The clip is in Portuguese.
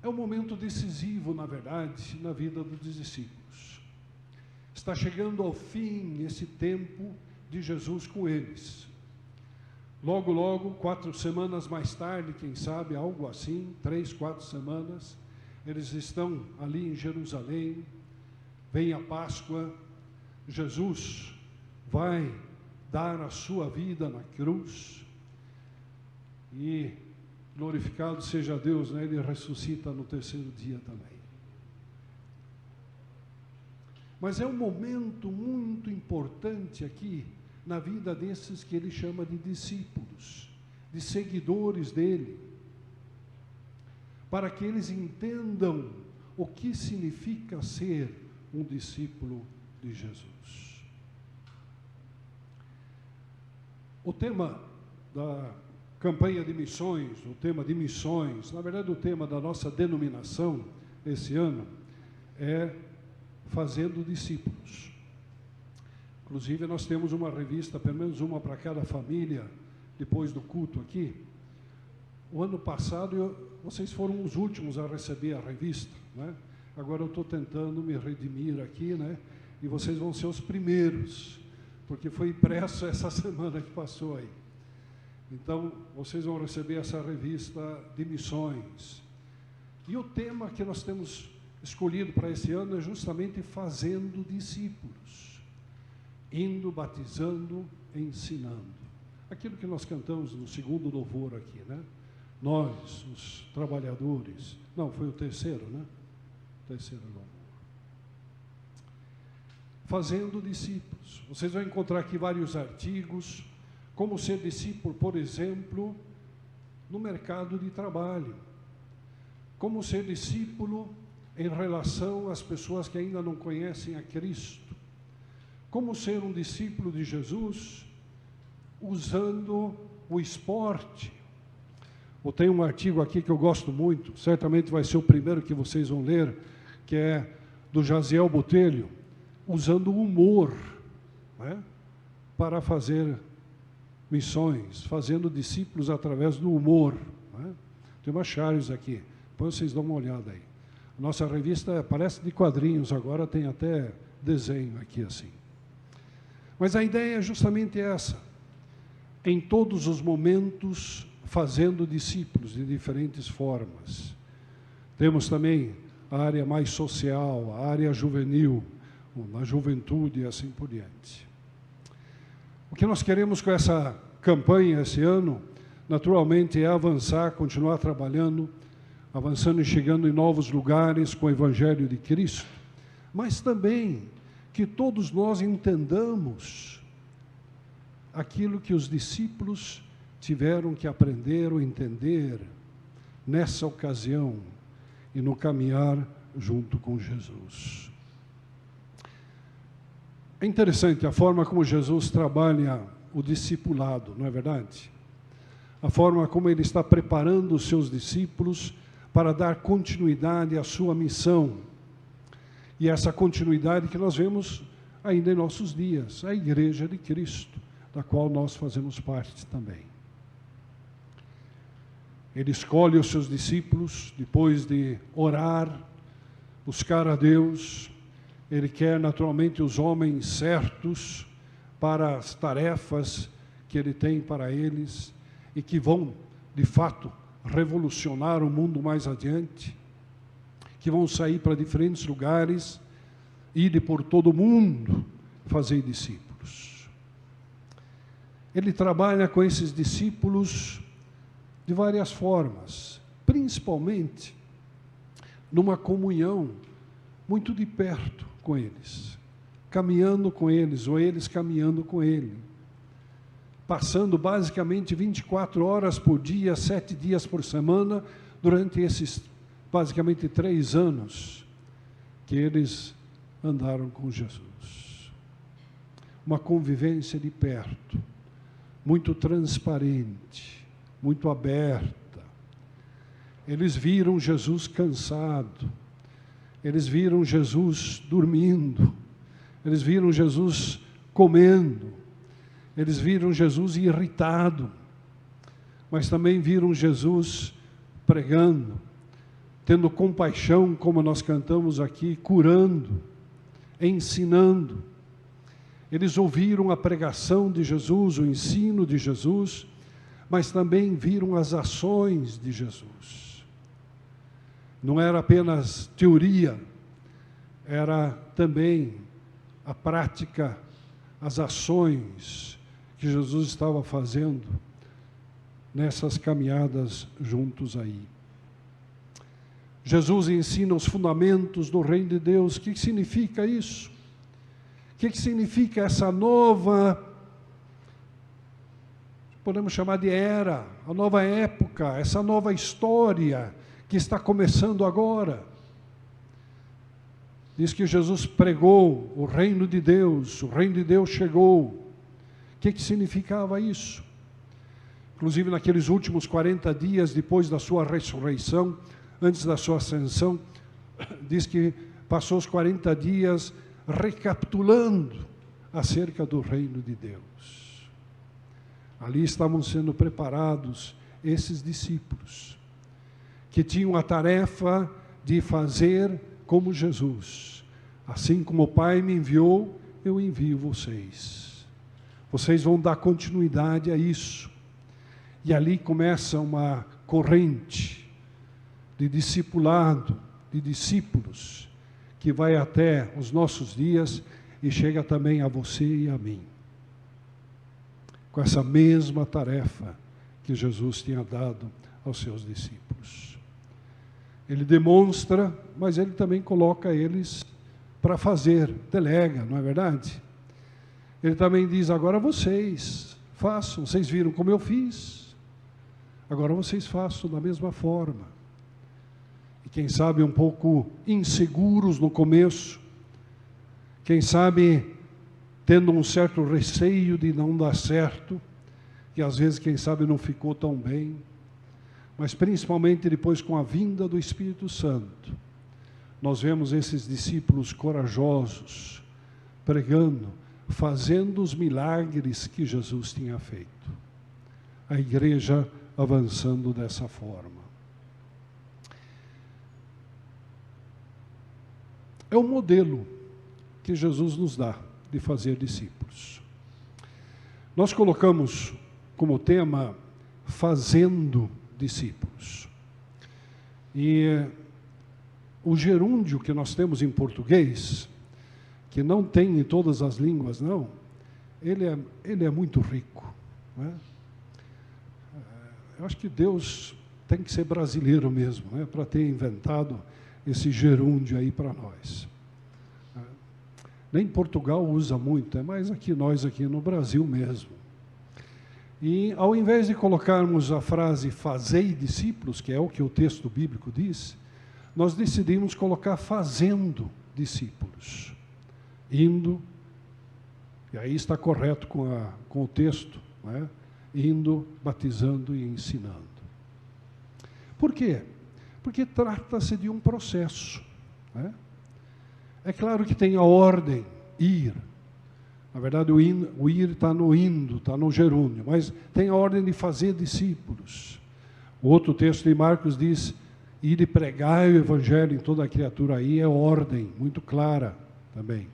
É um momento decisivo, na verdade, na vida dos discípulos. Está chegando ao fim esse tempo de Jesus com eles. Logo, logo, 4 semanas mais tarde, quem sabe, algo assim, 3, 4 semanas, eles estão ali em Jerusalém, vem a Páscoa, Jesus vai dar a sua vida na cruz, e glorificado seja Deus, né? Ele ressuscita no 3º dia também. Mas é um momento muito importante aqui, na vida desses que ele chama de discípulos, de seguidores dele, para que eles entendam o que significa ser um discípulo de Jesus. O tema da campanha de missões, o tema de missões, na verdade o tema da nossa denominação esse ano é fazendo discípulos. Inclusive nós temos uma revista, pelo menos uma para cada família, depois do culto aqui. O ano passado vocês foram os últimos a receber a revista, né? Agora eu estou tentando me redimir aqui, né? E vocês vão ser os primeiros, porque foi impresso essa semana que passou aí. Então, vocês vão receber essa revista de missões. E o tema que nós temos escolhido para esse ano é justamente fazendo discípulos, indo, batizando, ensinando. Aquilo que nós cantamos no 2º louvor aqui, né? Nós, os trabalhadores. Não, foi o 3º, né? 3º louvor. Fazendo discípulos. Vocês vão encontrar aqui vários artigos, como ser discípulo, por exemplo, no mercado de trabalho. Como ser discípulo em relação às pessoas que ainda não conhecem a Cristo. Como ser um discípulo de Jesus usando o esporte. Eu tenho um artigo aqui que eu gosto muito, certamente vai ser o primeiro que vocês vão ler, que é do Jaziel Botelho, usando o humor, né, para fazer missões, fazendo discípulos através do humor, né? Tem uma Chaves aqui, depois vocês dão uma olhada aí. Nossa revista parece de quadrinhos, agora tem até desenho aqui assim. Mas a ideia é justamente essa, em todos os momentos, fazendo discípulos de diferentes formas. Temos também a área mais social, a área juvenil, na juventude e assim por diante. O que nós queremos com essa campanha esse ano, naturalmente, é avançar, continuar trabalhando, avançando e chegando em novos lugares com o Evangelho de Cristo, mas também que todos nós entendamos aquilo que os discípulos tiveram que aprender ou entender nessa ocasião e no caminhar junto com Jesus. É interessante a forma como Jesus trabalha o discipulado, não é verdade? A forma como ele está preparando os seus discípulos para dar continuidade à sua missão. E essa continuidade que nós vemos ainda em nossos dias, a Igreja de Cristo, da qual nós fazemos parte também. Ele escolhe os seus discípulos, depois de orar, buscar a Deus. Ele quer naturalmente os homens certos para as tarefas que ele tem para eles e que vão, de fato, revolucionar o mundo mais adiante, que vão sair para diferentes lugares, ir por todo o mundo, fazer discípulos. Ele trabalha com esses discípulos de várias formas, principalmente numa comunhão muito de perto com eles, caminhando com eles, ou eles caminhando com ele, passando basicamente 24 horas por dia, 7 dias por semana, durante esses basicamente 3 anos que eles andaram com Jesus. Uma convivência de perto, muito transparente, muito aberta. Eles viram Jesus cansado, eles viram Jesus dormindo, eles viram Jesus comendo, eles viram Jesus irritado, mas também viram Jesus pregando, tendo compaixão, como nós cantamos aqui, curando, ensinando. Eles ouviram a pregação de Jesus, o ensino de Jesus, mas também viram as ações de Jesus. Não era apenas teoria, era também a prática, as ações que Jesus estava fazendo nessas caminhadas juntos aí. Jesus ensina os fundamentos do reino de Deus. O que significa isso? O que significa essa nova, podemos chamar de era, a nova época, essa nova história que está começando agora? Diz que Jesus pregou o reino de Deus, o reino de Deus chegou. O que significava isso? Inclusive naqueles últimos 40 dias depois da sua ressurreição, antes da sua ascensão, diz que passou os 40 dias recapitulando acerca do reino de Deus. Ali estavam sendo preparados esses discípulos, que tinham a tarefa de fazer como Jesus. Assim como o Pai me enviou, eu envio vocês. Vocês vão dar continuidade a isso. E ali começa uma corrente de discipulado, de discípulos, que vai até os nossos dias e chega também a você e a mim. Com essa mesma tarefa que Jesus tinha dado aos seus discípulos. Ele demonstra, mas ele também coloca eles para fazer, delega, não é verdade? Ele também diz, agora vocês façam, vocês viram como eu fiz, agora vocês façam da mesma forma. E quem sabe um pouco inseguros no começo, quem sabe tendo um certo receio de não dar certo, que às vezes, quem sabe, não ficou tão bem, mas principalmente depois com a vinda do Espírito Santo, nós vemos esses discípulos corajosos, pregando, fazendo os milagres que Jesus tinha feito. A igreja avançando dessa forma. É o modelo que Jesus nos dá de fazer discípulos. Nós colocamos como tema, fazendo discípulos. E o gerúndio que nós temos em português, que não tem em todas as línguas, não, ele é muito rico, né? Eu acho que Deus tem que ser brasileiro mesmo, né, para ter inventado esse gerúndio aí para nós. Nem Portugal usa muito, é mais aqui nós aqui no Brasil mesmo. E ao invés de colocarmos a frase fazei discípulos, que é o que o texto bíblico diz, nós decidimos colocar fazendo discípulos. Indo, e aí está correto com o texto, né? Indo, batizando e ensinando. Por quê? Porque trata-se de um processo, né? É claro que tem a ordem, ir. Na verdade, o ir está no indo, está no gerúndio, mas tem a ordem de fazer discípulos. O outro texto de Marcos diz, ir e pregar o evangelho em toda a criatura, aí é ordem, muito clara também.